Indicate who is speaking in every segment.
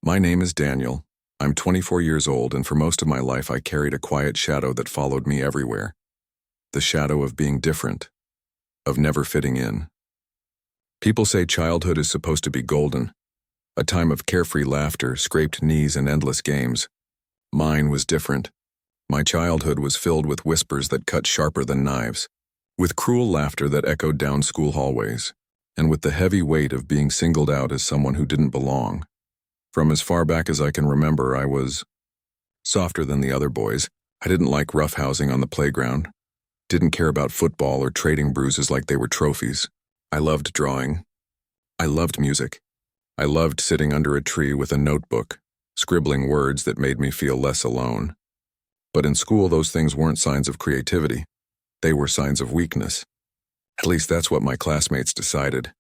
Speaker 1: My name is Daniel. I'm 24 years old, and for most of my life I carried a quiet shadow that followed me everywhere. The shadow of being different, of never fitting in. People say childhood is supposed to be golden, a time of carefree laughter, scraped knees, and endless games. Mine was different. My childhood was filled with whispers that cut sharper than knives, with cruel laughter that echoed down school hallways, and with the heavy weight of being singled out as someone who didn't belong. From as far back as I can remember, I was softer than the other boys. I didn't like roughhousing on the playground, didn't care about football or trading bruises like they were trophies. I loved drawing. I loved music. I loved sitting under a tree with a notebook, scribbling words that made me feel less alone. But in school, those things weren't signs of creativity. They were signs of weakness. At least that's what my classmates decided.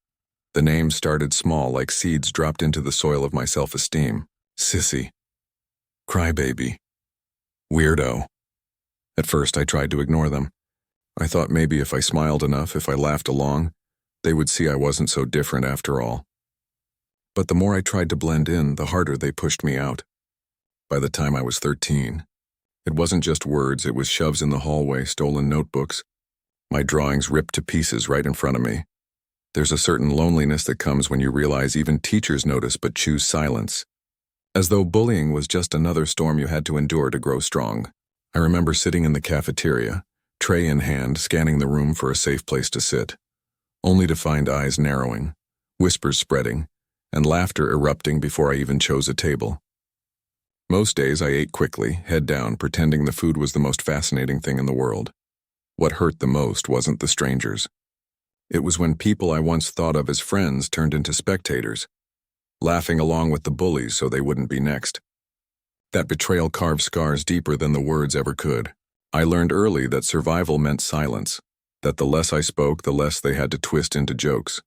Speaker 1: The names started small, like seeds dropped into the soil of my self-esteem. Sissy. Crybaby. Weirdo. At first, I tried to ignore them. I thought maybe if I smiled enough, if I laughed along, they would see I wasn't so different after all. But the more I tried to blend in, the harder they pushed me out. By the time I was 13, it wasn't just words, it was shoves in the hallway, stolen notebooks, my drawings ripped to pieces right in front of me. There's a certain loneliness that comes when you realize even teachers notice but choose silence. As though bullying was just another storm you had to endure to grow strong. I remember sitting in the cafeteria, tray in hand, scanning the room for a safe place to sit, only to find eyes narrowing, whispers spreading, and laughter erupting before I even chose a table. Most days I ate quickly, head down, pretending the food was the most fascinating thing in the world. What hurt the most wasn't the strangers. It was when people I once thought of as friends turned into spectators, laughing along with the bullies so they wouldn't be next. That betrayal carved scars deeper than the words ever could. I learned early that survival meant silence, that the less I spoke, the less they had to twist into jokes.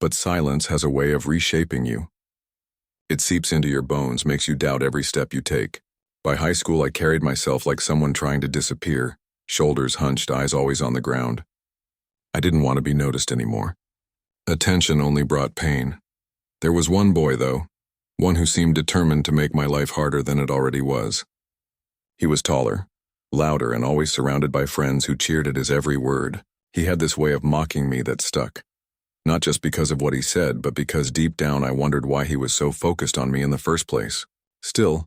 Speaker 1: But silence has a way of reshaping you. It seeps into your bones, makes you doubt every step you take. By high school, I carried myself like someone trying to disappear, shoulders hunched, eyes always on the ground. I didn't want to be noticed anymore. Attention only brought pain. There was one boy, though, one who seemed determined to make my life harder than it already was. He was taller, louder, and always surrounded by friends who cheered at his every word. He had this way of mocking me that stuck. Not just because of what he said, but because deep down I wondered why he was so focused on me in the first place. Still,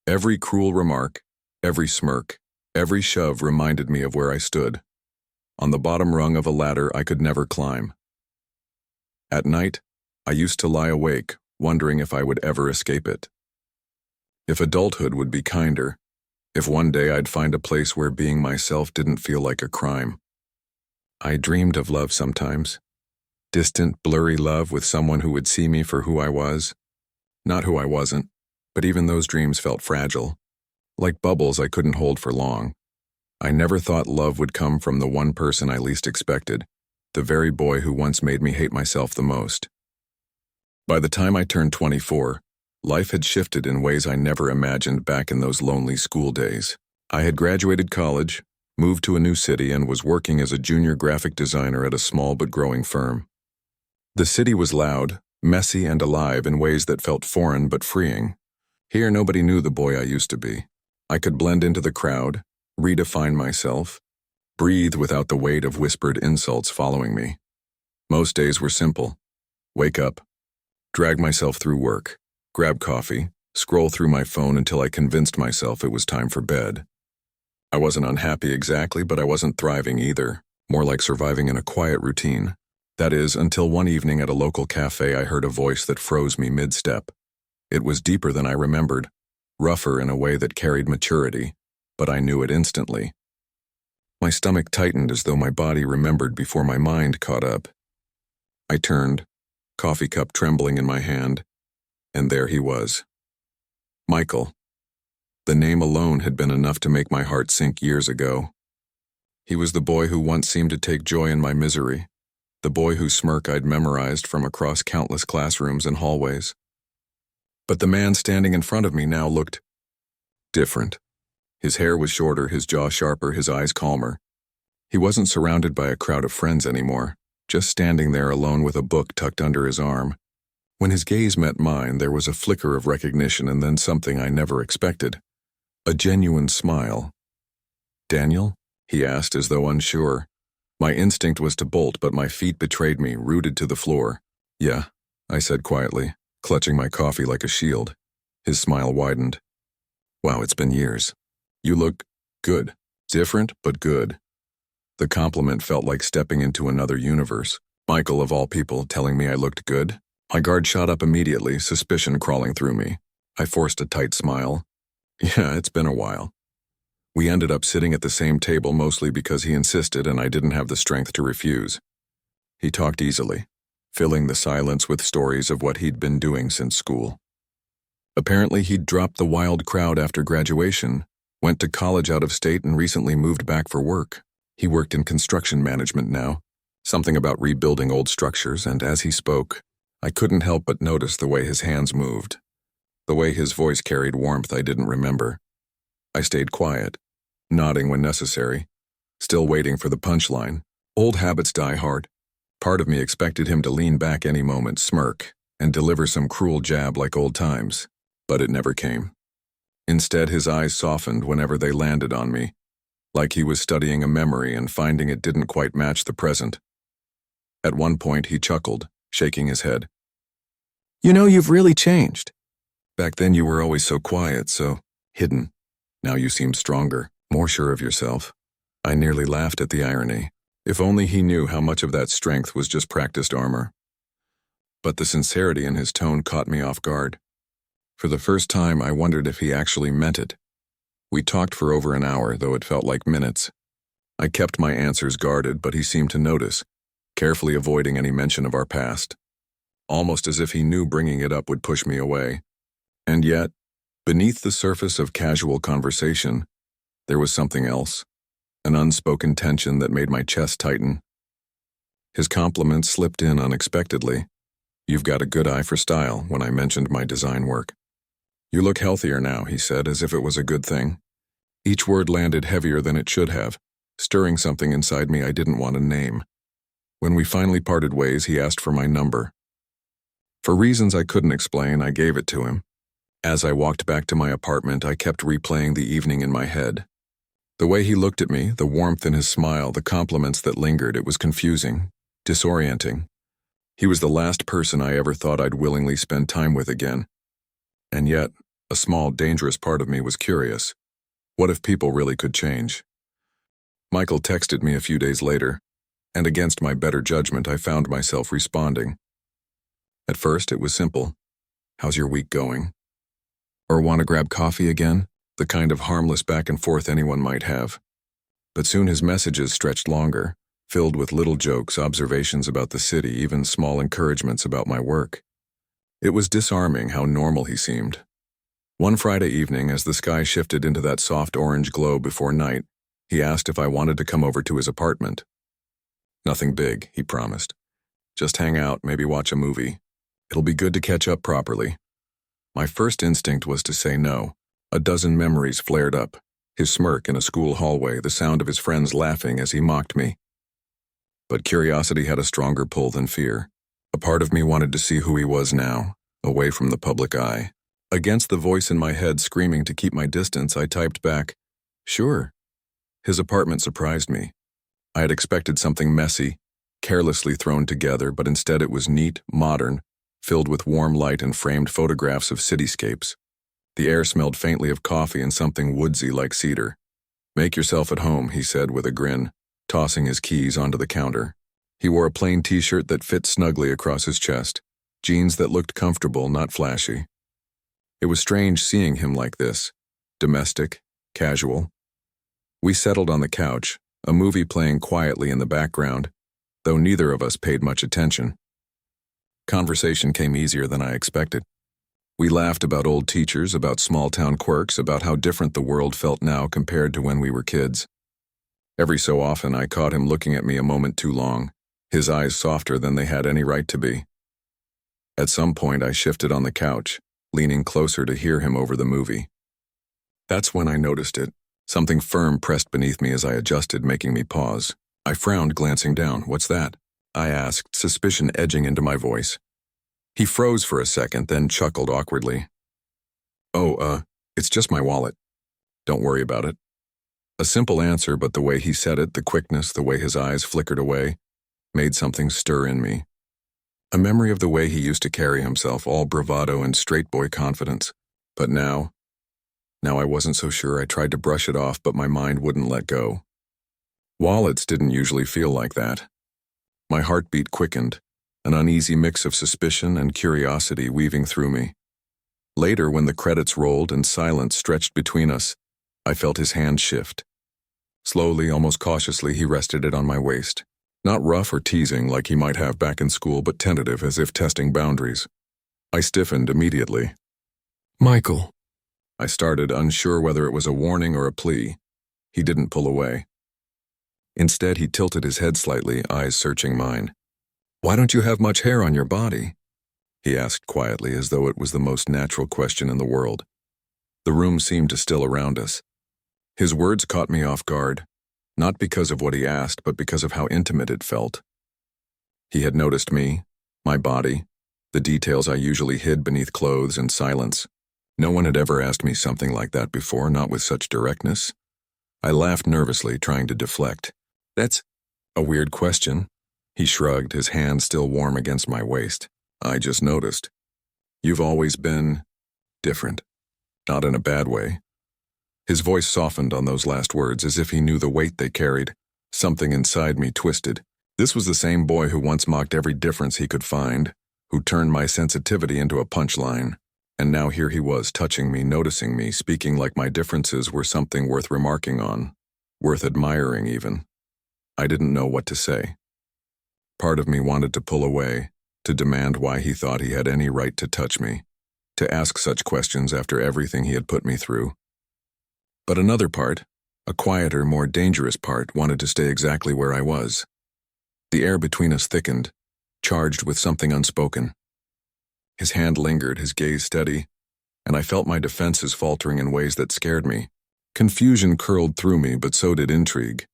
Speaker 1: every cruel remark, every smirk, every shove reminded me of where I stood. On the bottom rung of a ladder I could never climb. At night, I used to lie awake, wondering if I would ever escape it. If adulthood would be kinder, if one day I'd find a place where being myself didn't feel like a crime. I dreamed of love sometimes. Distant, blurry love with someone who would see me for who I was. Not who I wasn't, but even those dreams felt fragile, like bubbles I couldn't hold for long. I never thought love would come from the one person I least expected, the very boy who once made me hate myself the most. By the time I turned 24, life had shifted in ways I never imagined back in those lonely school days. I had graduated college, moved to a new city, and was working as a junior graphic designer at a small but growing firm. The city was loud, messy, and alive in ways that felt foreign but freeing. Here nobody knew the boy I used to be. I could blend into the crowd, redefine myself, breathe without the weight of whispered insults following me. Most days were simple. Wake up, drag myself through work, grab coffee, scroll through my phone until I convinced myself it was time for bed. I wasn't unhappy exactly, but I wasn't thriving either, more like surviving in a quiet routine. That is, until one evening at a local cafe I heard a voice that froze me mid-step. It was deeper than I remembered, rougher in a way that carried maturity, but I knew it instantly. My stomach tightened as though my body remembered before my mind caught up. I turned, coffee cup trembling in my hand, and there he was. Michael. The name alone had been enough to make my heart sink years ago. He was the boy who once seemed to take joy in my misery, the boy whose smirk I'd memorized from across countless classrooms and hallways. But the man standing in front of me now looked different. His hair was shorter, his jaw sharper, his eyes calmer. He wasn't surrounded by a crowd of friends anymore, just standing there alone with a book tucked under his arm. When his gaze met mine, there was a flicker of recognition and then something I never expected. A genuine smile. "Daniel?" he asked as though unsure. My instinct was to bolt, but my feet betrayed me, rooted to the floor. "Yeah," I said quietly, clutching my coffee like a shield. His smile widened. "Wow, it's been years. You look good. Different, but good." The compliment felt like stepping into another universe. Michael, of all people, telling me I looked good? My guard shot up immediately, suspicion crawling through me. I forced a tight smile. "Yeah, it's been a while." We ended up sitting at the same table mostly because he insisted and I didn't have the strength to refuse. He talked easily, filling the silence with stories of what he'd been doing since school. Apparently he'd dropped the wild crowd after graduation, went to college out of state and recently moved back for work. He worked in construction management now, something about rebuilding old structures, and as he spoke, I couldn't help but notice the way his hands moved, the way his voice carried warmth I didn't remember. I stayed quiet, nodding when necessary, still waiting for the punchline. Old habits die hard. Part of me expected him to lean back any moment, smirk, and deliver some cruel jab like old times, but it never came. Instead, his eyes softened whenever they landed on me, like he was studying a memory and finding it didn't quite match the present. At one point, he chuckled, shaking his head. "You know, you've really changed. Back then you were always so quiet, so hidden. Now you seem stronger, more sure of yourself." I nearly laughed at the irony. If only he knew how much of that strength was just practiced armor. But the sincerity in his tone caught me off guard. For the first time, I wondered if he actually meant it. We talked for over an hour, though it felt like minutes. I kept my answers guarded, but he seemed to notice, carefully avoiding any mention of our past, almost as if he knew bringing it up would push me away. And yet, beneath the surface of casual conversation, there was something else, an unspoken tension that made my chest tighten. His compliments slipped in unexpectedly. "You've got a good eye for style," when I mentioned my design work. "You look healthier now," he said, as if it was a good thing. Each word landed heavier than it should have, stirring something inside me I didn't want to name. When we finally parted ways, he asked for my number. For reasons I couldn't explain, I gave it to him. As I walked back to my apartment, I kept replaying the evening in my head. The way he looked at me, the warmth in his smile, the compliments that lingered, it was confusing, disorienting. He was the last person I ever thought I'd willingly spend time with again. And yet, a small, dangerous part of me was curious. What if people really could change? Michael texted me a few days later, and against my better judgment, I found myself responding. At first, it was simple. "How's your week going?" Or "Want to grab coffee again?" The kind of harmless back and forth anyone might have. But soon his messages stretched longer, filled with little jokes, observations about the city, even small encouragements about my work. It was disarming how normal he seemed. One Friday evening, as the sky shifted into that soft orange glow before night, he asked if I wanted to come over to his apartment. "Nothing big," he promised. "Just hang out, maybe watch a movie. It'll be good to catch up properly." My first instinct was to say no. A dozen memories flared up. His smirk in a school hallway, the sound of his friends laughing as he mocked me. But curiosity had a stronger pull than fear. A part of me wanted to see who he was now, away from the public eye. Against the voice in my head screaming to keep my distance, I typed back, "Sure." His apartment surprised me. I had expected something messy, carelessly thrown together, but instead it was neat, modern, filled with warm light and framed photographs of cityscapes. The air smelled faintly of coffee and something woodsy like cedar. "Make yourself at home," he said with a grin, tossing his keys onto the counter. He wore a plain t-shirt that fit snugly across his chest, jeans that looked comfortable, not flashy. It was strange seeing him like this, domestic, casual. We settled on the couch, a movie playing quietly in the background, though neither of us paid much attention. Conversation came easier than I expected. We laughed about old teachers, about small-town quirks, about how different the world felt now compared to when we were kids. Every so often, I caught him looking at me a moment too long, his eyes softer than they had any right to be. At some point, I shifted on the couch, leaning closer to hear him over the movie. That's when I noticed it. Something firm pressed beneath me as I adjusted, making me pause. I frowned, glancing down. "What's that?" I asked, suspicion edging into my voice. He froze for a second, then chuckled awkwardly. Oh, it's just my wallet. Don't worry about it. A simple answer, but the way he said it, the quickness, the way his eyes flickered away, made something stir in me. A memory of the way he used to carry himself, all bravado and straight boy confidence. But now I wasn't so sure. I tried to brush it off, but my mind wouldn't let go. Wallets didn't usually feel like that. My heartbeat quickened, an uneasy mix of suspicion and curiosity weaving through me. Later, when the credits rolled and silence stretched between us, I felt his hand shift. Slowly, almost cautiously, he rested it on my waist. Not rough or teasing like he might have back in school, but tentative, as if testing boundaries. I stiffened immediately. "Michael," I started, unsure whether it was a warning or a plea. He didn't pull away. Instead, he tilted his head slightly, eyes searching mine. "Why don't you have much hair on your body?" he asked quietly, as though it was the most natural question in the world. The room seemed to still around us. His words caught me off guard, not because of what he asked, but because of how intimate it felt. He had noticed me, my body, the details I usually hid beneath clothes and silence. No one had ever asked me something like that before, not with such directness. I laughed nervously, trying to deflect. "That's a weird question." He shrugged, his hand still warm against my waist. "I just noticed. You've always been different. Not in a bad way." His voice softened on those last words, as if he knew the weight they carried. Something inside me twisted. This was the same boy who once mocked every difference he could find, who turned my sensitivity into a punchline. And now here he was, touching me, noticing me, speaking like my differences were something worth remarking on, worth admiring even. I didn't know what to say. Part of me wanted to pull away, to demand why he thought he had any right to touch me, to ask such questions after everything he had put me through. But another part, a quieter, more dangerous part, wanted to stay exactly where I was. The air between us thickened, charged with something unspoken. His hand lingered, his gaze steady, and I felt my defenses faltering in ways that scared me. Confusion curled through me, but so did intrigue.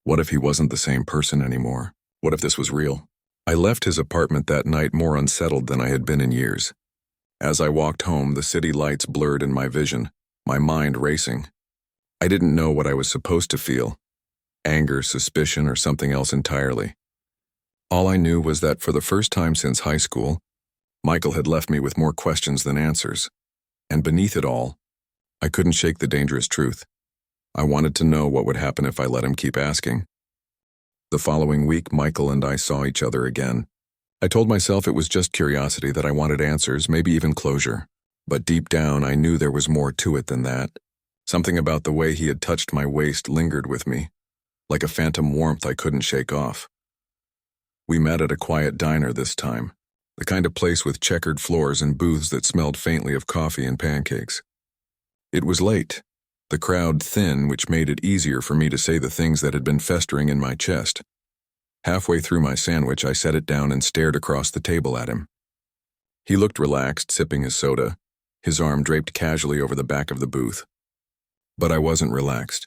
Speaker 1: What if he wasn't the same person anymore? What if this was real? I left his apartment that night more unsettled than I had been in years. As I walked home, the city lights blurred in my vision, my mind racing. I didn't know what I was supposed to feel. Anger, suspicion, or something else entirely. All I knew was that for the first time since high school, Michael had left me with more questions than answers. And beneath it all, I couldn't shake the dangerous truth. I wanted to know what would happen if I let him keep asking. The following week, Michael and I saw each other again. I told myself it was just curiosity, that I wanted answers, maybe even closure. But deep down, I knew there was more to it than that. Something about the way he had touched my waist lingered with me, like a phantom warmth I couldn't shake off. We met at a quiet diner this time, the kind of place with checkered floors and booths that smelled faintly of coffee and pancakes. It was late, the crowd thin, which made it easier for me to say the things that had been festering in my chest. Halfway through my sandwich, I set it down and stared across the table at him. He looked relaxed, sipping his soda, his arm draped casually over the back of the booth. But I wasn't relaxed.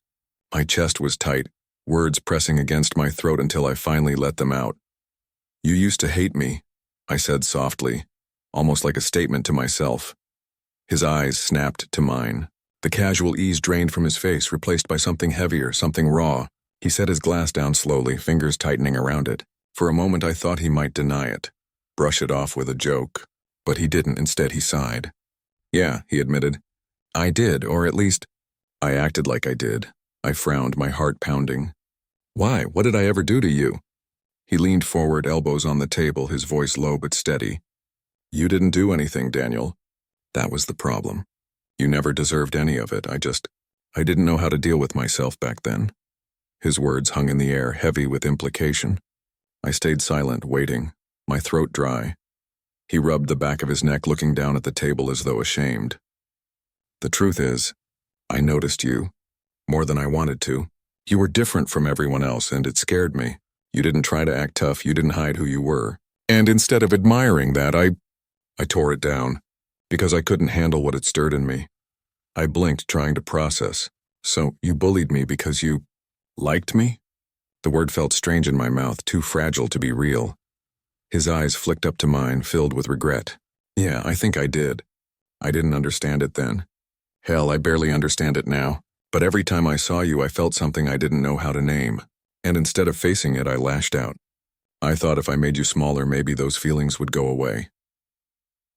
Speaker 1: My chest was tight, words pressing against my throat until I finally let them out. "You used to hate me," I said softly, almost like a statement to myself. His eyes snapped to mine. The casual ease drained from his face, replaced by something heavier, something raw. He set his glass down slowly, fingers tightening around it. For a moment I thought he might deny it, brush it off with a joke. But he didn't. Instead, he sighed. "Yeah," he admitted. "I did, or at least, I acted like I did." I frowned, my heart pounding. "Why? What did I ever do to you?" He leaned forward, elbows on the table, his voice low but steady. "You didn't do anything, Daniel. That was the problem. You never deserved any of it. I didn't know how to deal with myself back then." His words hung in the air, heavy with implication. I stayed silent, waiting, my throat dry. He rubbed the back of his neck, looking down at the table as though ashamed. "The truth is, I noticed you, more than I wanted to. You were different from everyone else, and it scared me. You didn't try to act tough, you didn't hide who you were. And instead of admiring that, I tore it down, because I couldn't handle what it stirred in me. I blinked, trying to process. So you bullied me because you liked me?" The word felt strange in my mouth, too fragile to be real. His eyes flicked up to mine, filled with regret. Yeah, I think I did. I didn't understand it then. Hell, I barely understand it now. But every time I saw you, I felt something I didn't know how to name. And instead of facing it, I lashed out. I thought if I made you smaller, maybe those feelings would go away.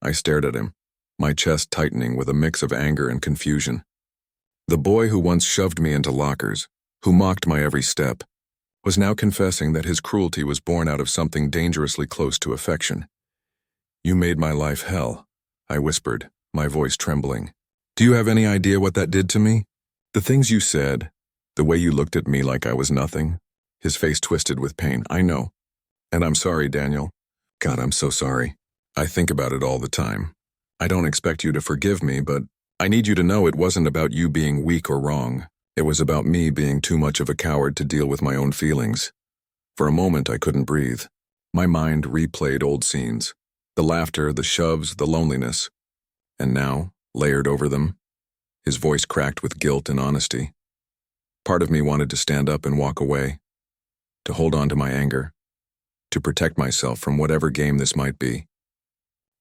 Speaker 1: I stared at him, my chest tightening with a mix of anger and confusion. The boy who once shoved me into lockers, who mocked my every step, was now confessing that his cruelty was born out of something dangerously close to affection. You made my life hell, I whispered, my voice trembling. Do you have any idea what that did to me? The things you said, the way you looked at me like I was nothing. His face twisted with pain. I know. And I'm sorry, Daniel. God, I'm so sorry. I think about it all the time. I don't expect you to forgive me, but I need you to know it wasn't about you being weak or wrong. It was about me being too much of a coward to deal with my own feelings. For a moment, I couldn't breathe. My mind replayed old scenes. The laughter, the shoves, the loneliness. And now, layered over them, his voice cracked with guilt and honesty. Part of me wanted to stand up and walk away, to hold on to my anger, to protect myself from whatever game this might be.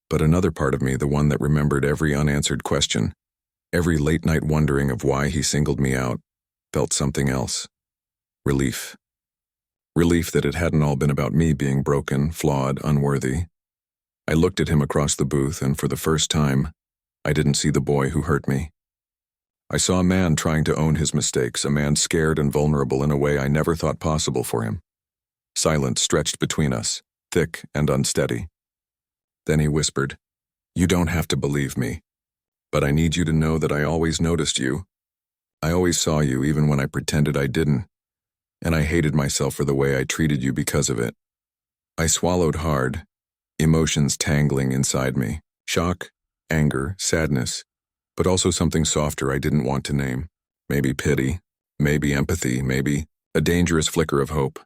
Speaker 1: But another part of me, the one that remembered every unanswered question, every late-night wondering of why he singled me out, felt something else. Relief. Relief that it hadn't all been about me being broken, flawed, unworthy. I looked at him across the booth, and for the first time, I didn't see the boy who hurt me. I saw a man trying to own his mistakes, a man scared and vulnerable in a way I never thought possible for him. Silence stretched between us, thick and unsteady. Then he whispered, "You don't have to believe me, but I need you to know that I always noticed you. I always saw you even when I pretended I didn't, and I hated myself for the way I treated you because of it." I swallowed hard, emotions tangling inside me. Shock, anger, sadness, but also something softer I didn't want to name. Maybe pity, maybe empathy, maybe a dangerous flicker of hope.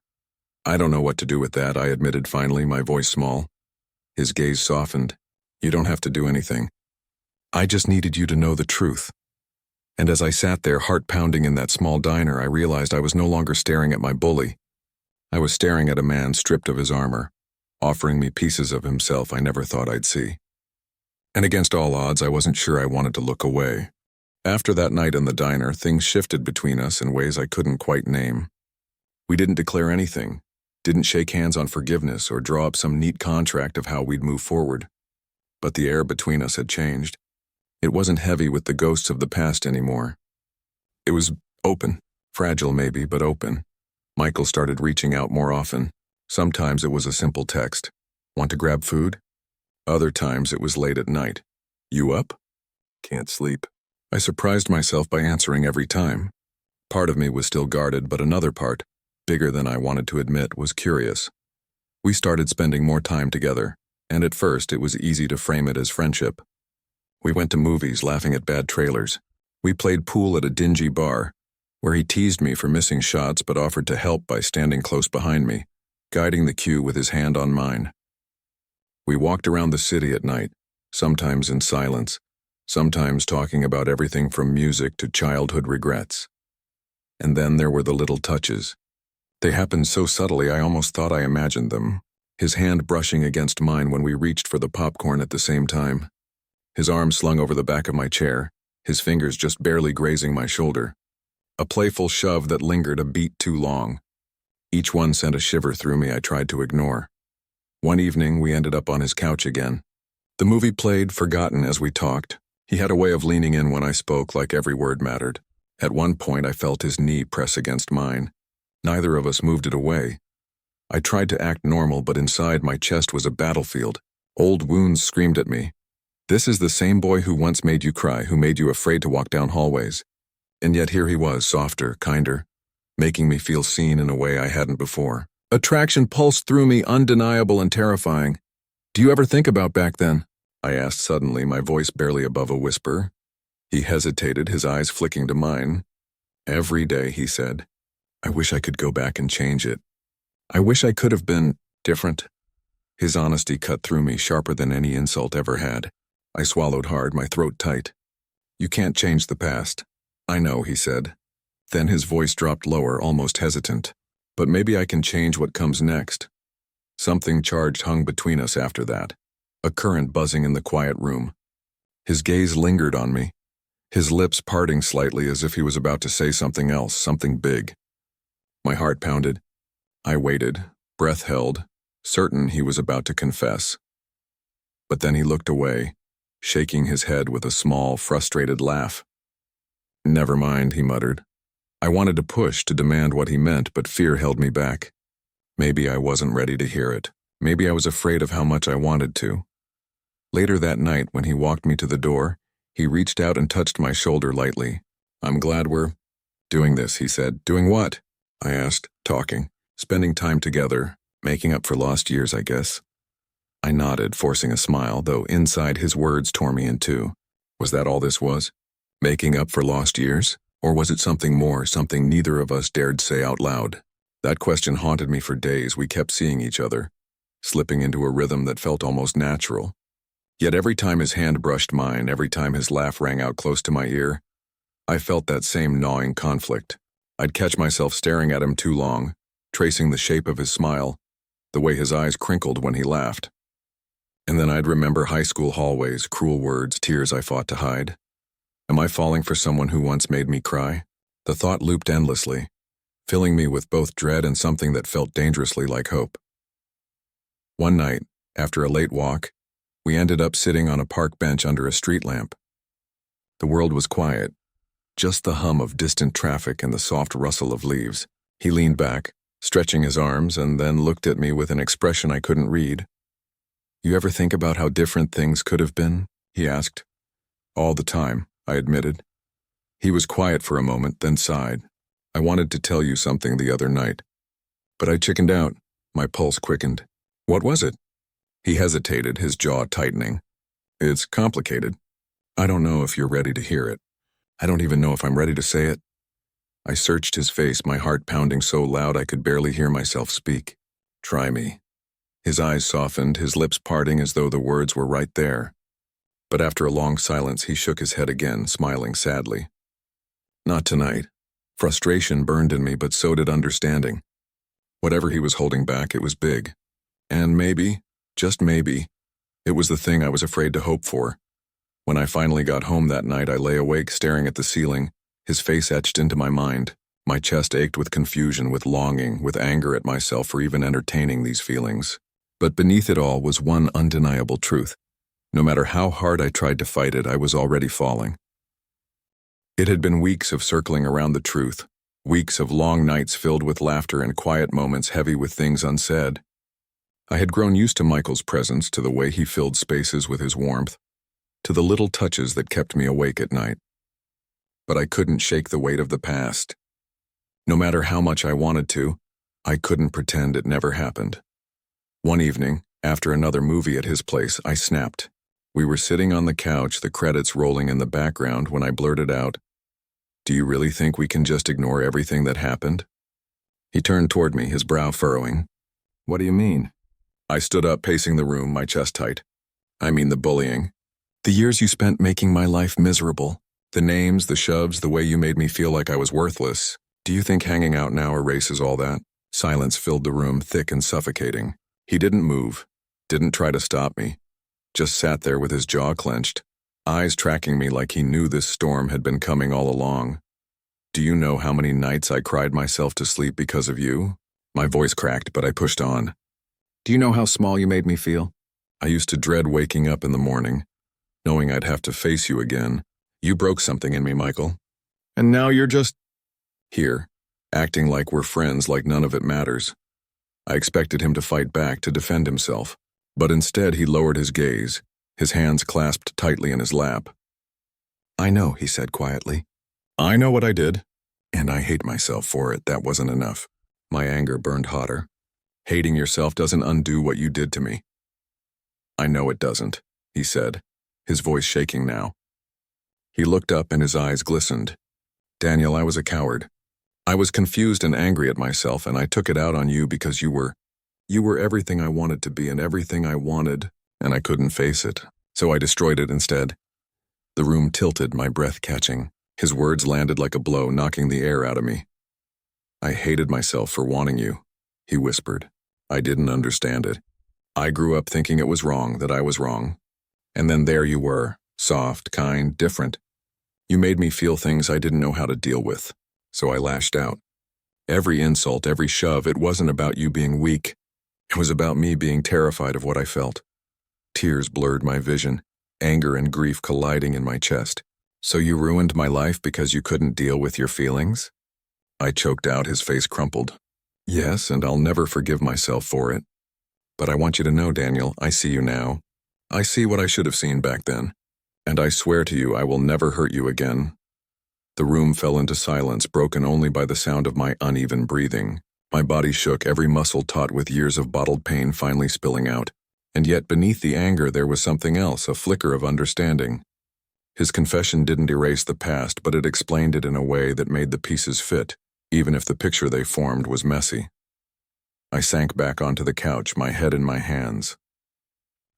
Speaker 1: I don't know what to do with that, I admitted finally, my voice small. His gaze softened. You don't have to do anything. I just needed you to know the truth. And as I sat there, heart pounding in that small diner, I realized I was no longer staring at my bully. I was staring at a man stripped of his armor, offering me pieces of himself I never thought I'd see. And against all odds, I wasn't sure I wanted to look away. After that night in the diner, things shifted between us in ways I couldn't quite name. We didn't declare anything, didn't shake hands on forgiveness or draw up some neat contract of how we'd move forward. But the air between us had changed. It wasn't heavy with the ghosts of the past anymore. It was open, fragile maybe, but open. Michael started reaching out more often. Sometimes it was a simple text. Want to grab food? Other times it was late at night. You up? Can't sleep. I surprised myself by answering every time. Part of me was still guarded, but another part, bigger than I wanted to admit, was curious. We started spending more time together, and at first it was easy to frame it as friendship. We went to movies, laughing at bad trailers. We played pool at a dingy bar, where he teased me for missing shots but offered to help by standing close behind me, guiding the cue with his hand on mine. We walked around the city at night, sometimes in silence, sometimes talking about everything from music to childhood regrets. And then there were the little touches. They happened so subtly I almost thought I imagined them. His hand brushing against mine when we reached for the popcorn at the same time. His arm slung over the back of my chair, his fingers just barely grazing my shoulder. A playful shove that lingered a beat too long. Each one sent a shiver through me I tried to ignore. One evening, we ended up on his couch again. The movie played, forgotten as we talked. He had a way of leaning in when I spoke, like every word mattered. At one point, I felt his knee press against mine. Neither of us moved it away. I tried to act normal, but inside my chest was a battlefield. Old wounds screamed at me. This is the same boy who once made you cry, who made you afraid to walk down hallways. And yet here he was, softer, kinder, making me feel seen in a way I hadn't before. Attraction pulsed through me, undeniable and terrifying. Do you ever think about back then? I asked suddenly, my voice barely above a whisper. He hesitated, his eyes flicking to mine. Every day, he said. I wish I could go back and change it. I wish I could have been different. His honesty cut through me, sharper than any insult ever had. I swallowed hard, my throat tight. You can't change the past. I know, he said. Then his voice dropped lower, almost hesitant. But maybe I can change what comes next. Something charged hung between us after that, a current buzzing in the quiet room. His gaze lingered on me, his lips parting slightly as if he was about to say something else, something big. My heart pounded. I waited, breath held, certain he was about to confess. But then he looked away, shaking his head with a small, frustrated laugh. "Never mind," he muttered. I wanted to push, to demand what he meant, but fear held me back. Maybe I wasn't ready to hear it. Maybe I was afraid of how much I wanted to. Later that night, when he walked me to the door, he reached out and touched my shoulder lightly. "I'm glad we're doing this," he said. "Doing what?" I asked, talking, spending time together, making up for lost years, I guess. I nodded, forcing a smile, though inside his words tore me in two. Was that all this was? Making up for lost years? Or was it something more, something neither of us dared say out loud? That question haunted me for days. We kept seeing each other, slipping into a rhythm that felt almost natural. Yet every time his hand brushed mine, every time his laugh rang out close to my ear, I felt that same gnawing conflict. I'd catch myself staring at him too long, tracing the shape of his smile, the way his eyes crinkled when he laughed. And then I'd remember high school hallways, cruel words, tears I fought to hide. Am I falling for someone who once made me cry? The thought looped endlessly, filling me with both dread and something that felt dangerously like hope. One night, after a late walk, we ended up sitting on a park bench under a street lamp. The world was quiet, just the hum of distant traffic and the soft rustle of leaves. He leaned back, stretching his arms, and then looked at me with an expression I couldn't read. "You ever think about how different things could have been?" he asked. "All the time," I admitted. He was quiet for a moment, then sighed. "I wanted to tell you something the other night, but I chickened out." My pulse quickened. "What was it?" He hesitated, his jaw tightening. "It's complicated. I don't know if you're ready to hear it. I don't even know if I'm ready to say it." I searched his face, my heart pounding so loud I could barely hear myself speak. "Try me." His eyes softened, his lips parting as though the words were right there. But after a long silence, he shook his head again, smiling sadly. "Not tonight." Frustration burned in me, but so did understanding. Whatever he was holding back, it was big. And maybe, just maybe, it was the thing I was afraid to hope for. When I finally got home that night, I lay awake staring at the ceiling, his face etched into my mind. My chest ached with confusion, with longing, with anger at myself for even entertaining these feelings. But beneath it all was one undeniable truth. No matter how hard I tried to fight it, I was already falling. It had been weeks of circling around the truth, weeks of long nights filled with laughter and quiet moments heavy with things unsaid. I had grown used to Michael's presence, to the way he filled spaces with his warmth, to the little touches that kept me awake at night. But I couldn't shake the weight of the past. No matter how much I wanted to, I couldn't pretend it never happened. One evening, after another movie at his place, I snapped. We were sitting on the couch, the credits rolling in the background, when I blurted out, "Do you really think we can just ignore everything that happened?" He turned toward me, his brow furrowing. "What do you mean?" I stood up, pacing the room, my chest tight. "I mean the bullying. The years you spent making my life miserable. The names, the shoves, the way you made me feel like I was worthless. Do you think hanging out now erases all that?" Silence filled the room, thick and suffocating. He didn't move, didn't try to stop me, just sat there with his jaw clenched, eyes tracking me like he knew this storm had been coming all along. "Do you know how many nights I cried myself to sleep because of you?" My voice cracked, but I pushed on. "Do you know how small you made me feel? I used to dread waking up in the morning, knowing I'd have to face you again. You broke something in me, Michael. And now you're just here, acting like we're friends, like none of it matters." I expected him to fight back, to defend himself, but instead he lowered his gaze, his hands clasped tightly in his lap. "I know," he said quietly. "I know what I did, and I hate myself for it." That wasn't enough. My anger burned hotter. "Hating yourself doesn't undo what you did to me." "I know it doesn't," he said, his voice shaking now. He looked up and his eyes glistened. "Daniel, I was a coward. I was confused and angry at myself, and I took it out on you because you were everything I wanted to be and everything I wanted, and I couldn't face it. So I destroyed it instead." The room tilted, my breath catching. His words landed like a blow, knocking the air out of me. "I hated myself for wanting you," he whispered. I didn't understand it. I grew up thinking it was wrong, that I was wrong. And then there you were, soft, kind, different. You made me feel things I didn't know how to deal with, so I lashed out. Every insult, every shove, it wasn't about you being weak. It was about me being terrified of what I felt. Tears blurred my vision, anger and grief colliding in my chest. So you ruined my life because you couldn't deal with your feelings? I choked out, his face crumpled. Yes, and I'll never forgive myself for it. But I want you to know, Daniel, I see you now. I see what I should have seen back then. And I swear to you I will never hurt you again. The room fell into silence, broken only by the sound of my uneven breathing. My body shook, every muscle taut with years of bottled pain finally spilling out. And yet beneath the anger there was something else, a flicker of understanding. His confession didn't erase the past, but it explained it in a way that made the pieces fit, even if the picture they formed was messy. I sank back onto the couch, my head in my hands.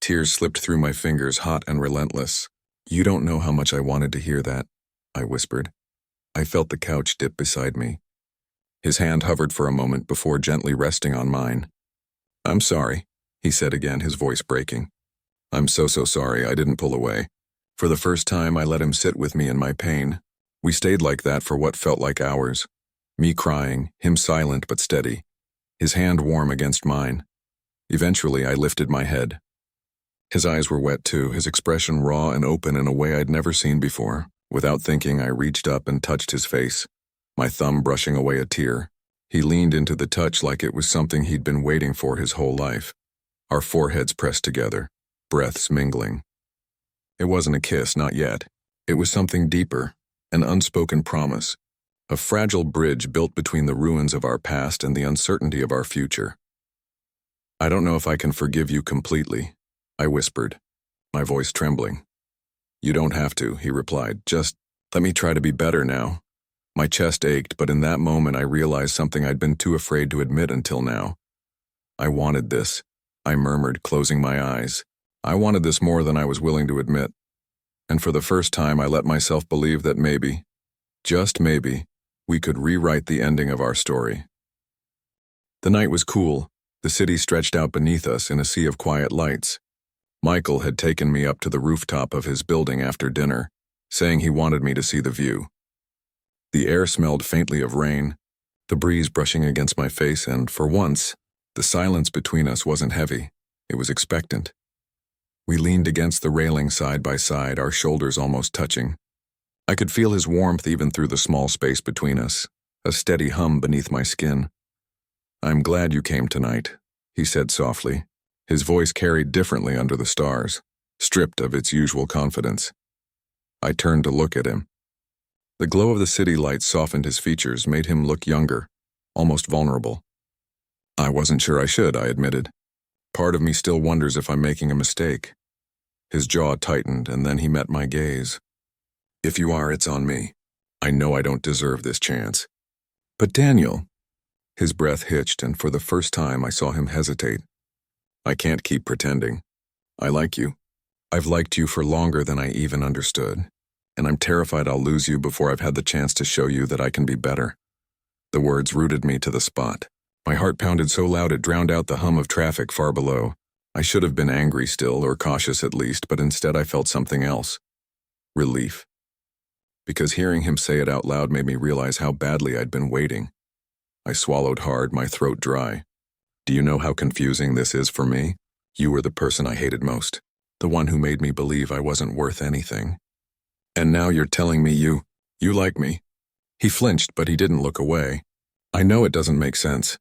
Speaker 1: Tears slipped through my fingers, hot and relentless. You don't know how much I wanted to hear that, I whispered. I felt the couch dip beside me. His hand hovered for a moment before gently resting on mine. I'm sorry, he said again, his voice breaking. I'm so sorry I didn't pull away. For the first time, I let him sit with me in my pain. We stayed like that for what felt like hours. Me crying, him silent but steady, his hand warm against mine. Eventually, I lifted my head. His eyes were wet too, his expression raw and open in a way I'd never seen before. Without thinking, I reached up and touched his face, my thumb brushing away a tear. He leaned into the touch like it was something he'd been waiting for his whole life. Our foreheads pressed together, breaths mingling. It wasn't a kiss, not yet. It was something deeper, an unspoken promise, a fragile bridge built between the ruins of our past and the uncertainty of our future. I don't know if I can forgive you completely, I whispered, my voice trembling. You don't have to, he replied. Just let me try to be better now. My chest ached, but in that moment I realized something I'd been too afraid to admit until now. I wanted this, I murmured, closing my eyes. I wanted this more than I was willing to admit. And for the first time I let myself believe that maybe, just maybe, we could rewrite the ending of our story. The night was cool. The city stretched out beneath us in a sea of quiet lights. Michael had taken me up to the rooftop of his building after dinner, saying he wanted me to see the view. The air smelled faintly of rain, the breeze brushing against my face, and for once, the silence between us wasn't heavy. It was expectant. We leaned against the railing side by side, our shoulders almost touching. I could feel his warmth even through the small space between us, a steady hum beneath my skin. I'm glad you came tonight, he said softly. His voice carried differently under the stars, stripped of its usual confidence. I turned to look at him. The glow of the city lights softened his features, made him look younger, almost vulnerable. I wasn't sure I should, I admitted. Part of me still wonders if I'm making a mistake. His jaw tightened, and then he met my gaze. If you are, it's on me. I know I don't deserve this chance. But Daniel... His breath hitched, and for the first time I saw him hesitate. I can't keep pretending. I like you. I've liked you for longer than I even understood, and I'm terrified I'll lose you before I've had the chance to show you that I can be better. The words rooted me to the spot. My heart pounded so loud it drowned out the hum of traffic far below. I should have been angry still, or cautious at least, but instead I felt something else. Relief. Because hearing him say it out loud made me realize how badly I'd been waiting. I swallowed hard, my throat dry. Do you know how confusing this is for me? You were the person I hated most, the one who made me believe I wasn't worth anything. And now you're telling me you like me. He flinched, but he didn't look away. I know it doesn't make sense.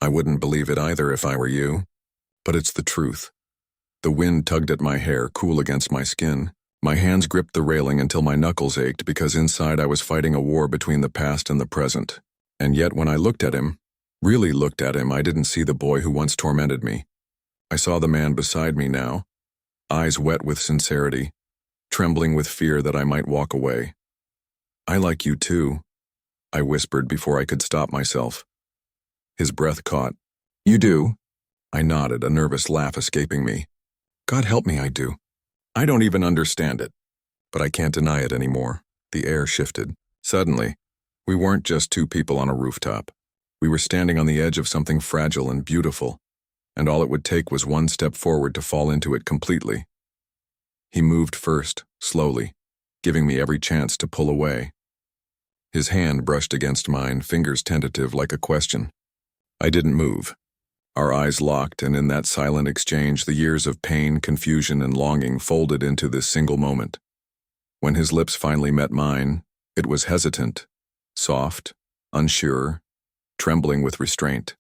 Speaker 1: I wouldn't believe it either if I were you. But it's the truth. The wind tugged at my hair, cool against my skin. My hands gripped the railing until my knuckles ached because inside I was fighting a war between the past and the present. And yet when I looked at him, really looked at him, I didn't see the boy who once tormented me. I saw the man beside me now, eyes wet with sincerity, trembling with fear that I might walk away. I like you too, I whispered before I could stop myself. His breath caught. You do? I nodded, a nervous laugh escaping me. God help me, I do. I don't even understand it. But I can't deny it anymore. The air shifted. Suddenly, we weren't just two people on a rooftop. We were standing on the edge of something fragile and beautiful. and all it would take was one step forward to fall into it completely. He moved first, slowly, giving me every chance to pull away. His hand brushed against mine, fingers tentative like a question. I didn't move. Our eyes locked, and in that silent exchange, the years of pain, confusion, and longing folded into this single moment. When his lips finally met mine, it was hesitant, soft, unsure, trembling with restraint.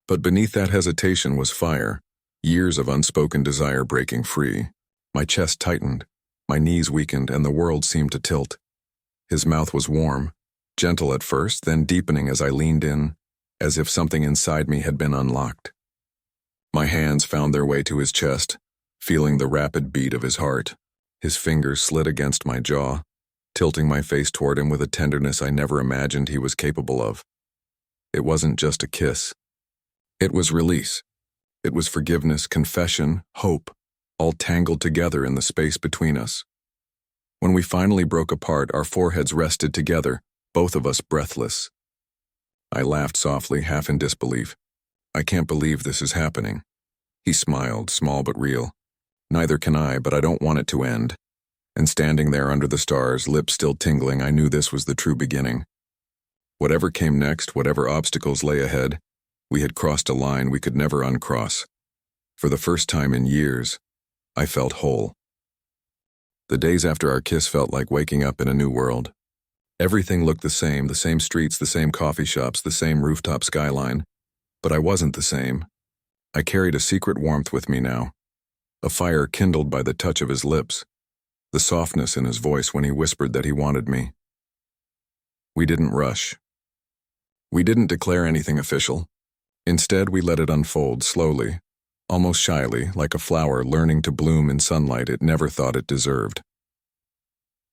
Speaker 1: But beneath that hesitation was fire, years of unspoken desire breaking free. My chest tightened, my knees weakened, and the world seemed to tilt. His mouth was warm, gentle at first, then deepening as I leaned in, as if something inside me had been unlocked. My hands found their way to his chest, feeling the rapid beat of his heart. His fingers slid against my jaw, tilting my face toward him with a tenderness I never imagined he was capable of. It wasn't just a kiss. It was release. It was forgiveness, confession, hope, all tangled together in the space between us. When we finally broke apart, our foreheads rested together, both of us breathless. I laughed softly, half in disbelief. I can't believe this is happening. He smiled, small but real. Neither can I, but I don't want it to end. And standing there under the stars, lips still tingling, I knew this was the true beginning. Whatever came next, whatever obstacles lay ahead, we had crossed a line we could never uncross. For the first time in years, I felt whole. The days after our kiss felt like waking up in a new world. Everything looked the same streets, the same coffee shops, the same rooftop skyline. But I wasn't the same. I carried a secret warmth with me now. A fire kindled by the touch of his lips. The softness in his voice when he whispered that he wanted me. We didn't rush. We didn't declare anything official. Instead, we let it unfold slowly, almost shyly, like a flower learning to bloom in sunlight it never thought it deserved.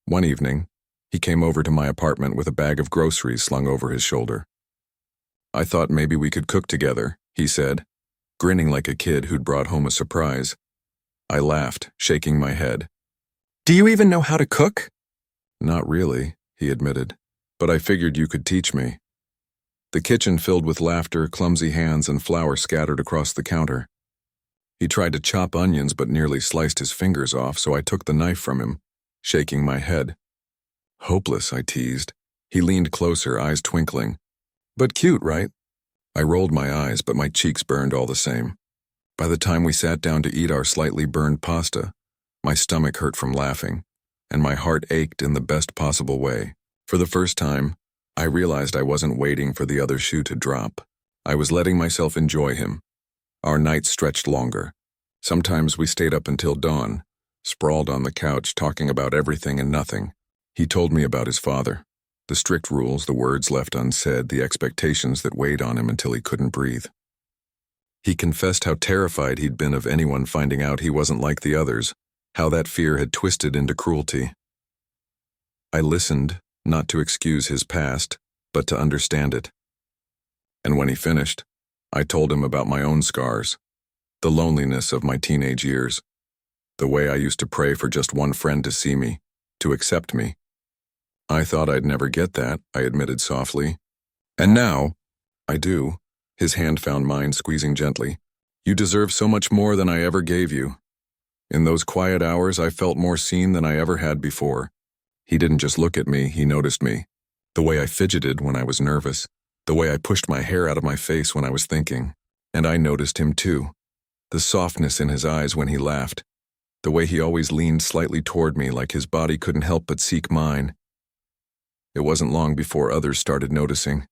Speaker 1: One evening, he came over to my apartment with a bag of groceries slung over his shoulder. I thought maybe we could cook together, he said, grinning like a kid who'd brought home a surprise. I laughed, shaking my head. Do you even know how to cook? Not really, he admitted, but I figured you could teach me. The kitchen filled with laughter, clumsy hands, and flour scattered across the counter. He tried to chop onions but nearly sliced his fingers off, so I took the knife from him, shaking my head. Hopeless, I teased. He leaned closer, eyes twinkling. But cute, right? I rolled my eyes, but my cheeks burned all the same. By the time we sat down to eat our slightly burned pasta, my stomach hurt from laughing, and my heart ached in the best possible way. For the first time, I realized I wasn't waiting for the other shoe to drop. I was letting myself enjoy him. Our nights stretched longer. Sometimes we stayed up until dawn, sprawled on the couch talking about everything and nothing. He told me about his father, the strict rules, the words left unsaid, the expectations that weighed on him until he couldn't breathe. He confessed how terrified he'd been of anyone finding out he wasn't like the others, how that fear had twisted into cruelty. I listened, not to excuse his past, but to understand it. And when he finished, I told him about my own scars, the loneliness of my teenage years, the way I used to pray for just one friend to see me, to accept me. I thought I'd never get that, I admitted softly. And now, I do. His hand found mine, squeezing gently. You deserve so much more than I ever gave you. In those quiet hours, I felt more seen than I ever had before. He didn't just look at me, he noticed me. The way I fidgeted when I was nervous, the way I pushed my hair out of my face when I was thinking. And I noticed him too. The softness in his eyes when he laughed. The way he always leaned slightly toward me like his body couldn't help but seek mine. It wasn't long before others started noticing.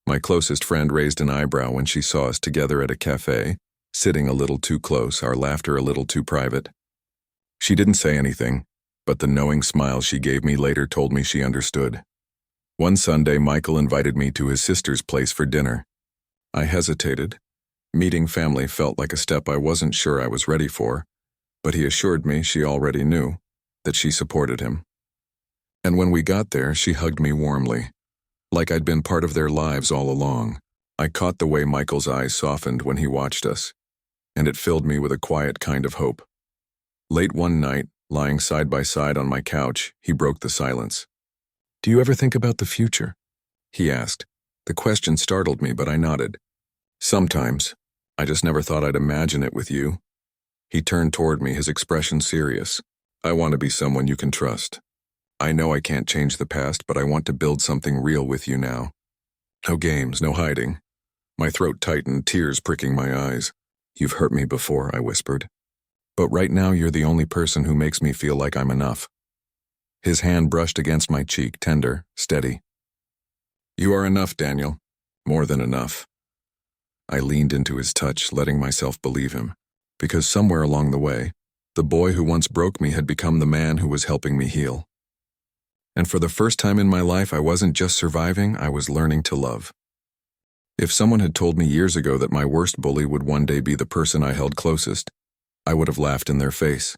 Speaker 1: My closest friend raised an eyebrow when she saw us together at a cafe, sitting a little too close, our laughter a little too private. She didn't say anything, but the knowing smile she gave me later told me she understood. One Sunday, Michael invited me to his sister's place for dinner. I hesitated. Meeting family felt like a step I wasn't sure I was ready for, but he assured me she already knew, that she supported him. And when we got there, she hugged me warmly, like I'd been part of their lives all along. I caught the way Michael's eyes softened when he watched us, and it filled me with a quiet kind of hope. Late one night, lying side by side on my couch, he broke the silence. Do you ever think about the future? He asked. The question startled me, but I nodded. Sometimes. I just never thought I'd imagine it with you. He turned toward me, his expression serious. I want to be someone you can trust. I know I can't change the past, but I want to build something real with you now. No games, no hiding. My throat tightened, tears pricking my eyes. You've hurt me before, I whispered. But right now you're the only person who makes me feel like I'm enough. His hand brushed against my cheek, tender, steady. You are enough, Daniel. More than enough. I leaned into his touch, letting myself believe him, because somewhere along the way, the boy who once broke me had become the man who was helping me heal. And for the first time in my life, I wasn't just surviving, I was learning to love. If someone had told me years ago that my worst bully would one day be the person I held closest, I would have laughed in their face.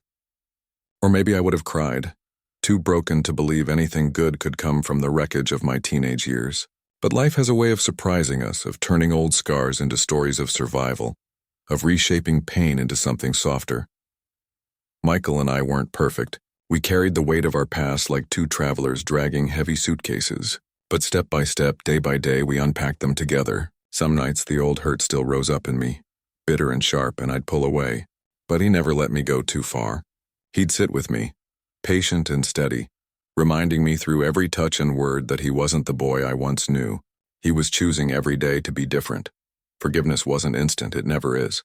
Speaker 1: Or maybe I would have cried, too broken to believe anything good could come from the wreckage of my teenage years. But life has a way of surprising us, of turning old scars into stories of survival, of reshaping pain into something softer. Michael and I weren't perfect. We carried the weight of our past like two travelers dragging heavy suitcases. But step by step, day by day, we unpacked them together. Some nights the old hurt still rose up in me, bitter and sharp, and I'd pull away. But he never let me go too far. He'd sit with me, patient and steady, reminding me through every touch and word that he wasn't the boy I once knew. He was choosing every day to be different. Forgiveness wasn't instant, it never is.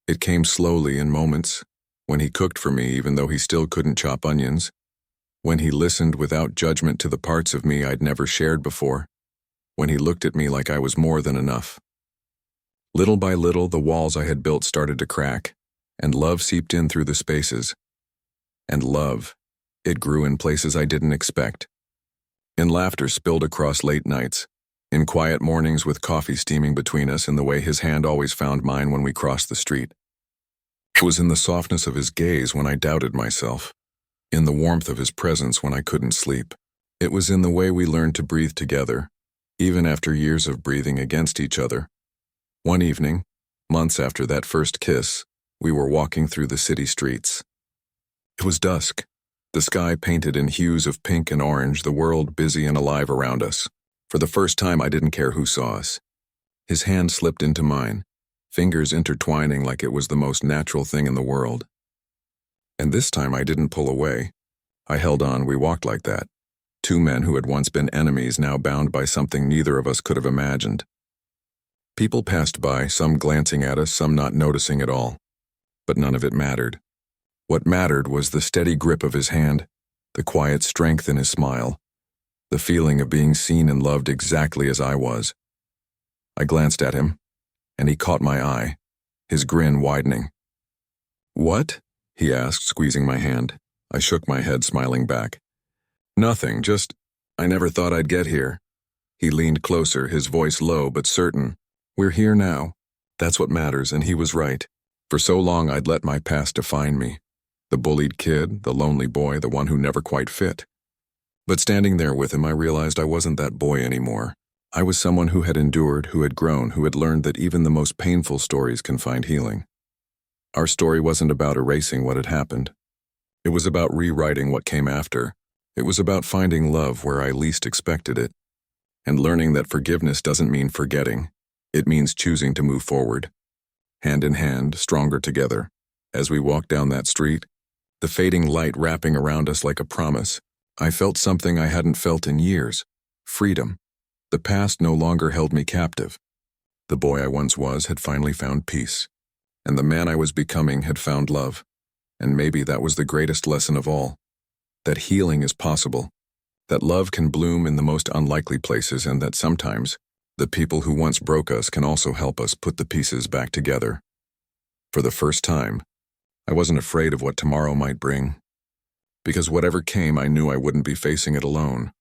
Speaker 1: It came slowly in moments, when he cooked for me even though he still couldn't chop onions, when he listened without judgment to the parts of me I'd never shared before, when he looked at me like I was more than enough. Little by little, the walls I had built started to crack, and love seeped in through the spaces. And love, it grew in places I didn't expect. In laughter spilled across late nights, in quiet mornings with coffee steaming between us, in the way his hand always found mine when we crossed the street. It was in the softness of his gaze when I doubted myself, in the warmth of his presence when I couldn't sleep. It was in the way we learned to breathe together, even after years of breathing against each other. One evening, months after that first kiss, we were walking through the city streets. It was dusk, the sky painted in hues of pink and orange, the world busy and alive around us. For the first time, I didn't care who saw us. His hand slipped into mine, fingers intertwining like it was the most natural thing in the world. And this time I didn't pull away. I held on. We walked like that. Two men who had once been enemies, now bound by something neither of us could have imagined. People passed by, some glancing at us, some not noticing at all. But none of it mattered. What mattered was the steady grip of his hand, the quiet strength in his smile, the feeling of being seen and loved exactly as I was. I glanced at him, and he caught my eye, his grin widening. "What?" he asked, squeezing my hand. I shook my head, smiling back. "Nothing, just, I never thought I'd get here." He leaned closer, his voice low but certain. "We're here now. That's what matters," and he was right. For so long I'd let my past define me. The bullied kid, the lonely boy, the one who never quite fit. But standing there with him, I realized I wasn't that boy anymore. I was someone who had endured, who had grown, who had learned that even the most painful stories can find healing. Our story wasn't about erasing what had happened. It was about rewriting what came after. It was about finding love where I least expected it, and learning that forgiveness doesn't mean forgetting. It means choosing to move forward, hand in hand, stronger together. As we walked down that street, the fading light wrapping around us like a promise, I felt something I hadn't felt in years: freedom. The past no longer held me captive. The boy I once was had finally found peace, and the man I was becoming had found love. And maybe that was the greatest lesson of all: that healing is possible, that love can bloom in the most unlikely places, and that sometimes the people who once broke us can also help us put the pieces back together. For the first time, I wasn't afraid of what tomorrow might bring, because whatever came, I knew I wouldn't be facing it alone.